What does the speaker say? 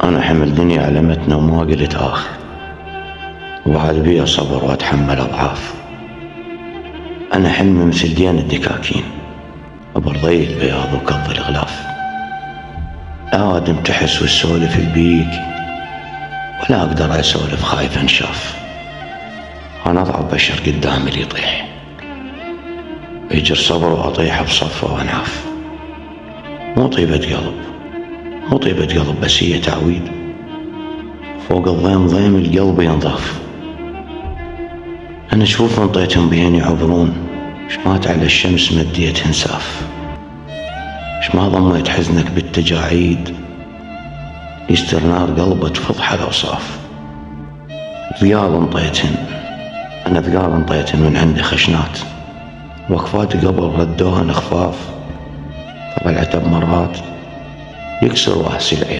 أنا حمل دنيا علمتنا وما قلت آخ، وبعد بيا صبر وأتحمل أضعاف. أنا حلمي مثل دين الدكاكين، برضي البياض وكظ الغلاف. لا آدم تحس والسولف البيك، ولا أقدر أسولف خايف انشاف. أنا أضعف بشر قدامي اللي يطيح، يجر صبر وأطيح بصفه وأنعاف. مو طيبة قلب، مو طيبة قلب، بس هي تعويد. فوق الضيم ضيم القلب ينضاف. أنا شوف انطيتهم بين يعبرون، شمات على الشمس مديت انساف. شما ضميت حزنك بالتجاعيد، يستر نار قلبه تفضح الأوصاف. ذيال انطيتن، أنا ذيال انطيتن من عندي خشنات، وقفات قبل ردوها خفاف. طبع العتب مرات يكسر واسي العين.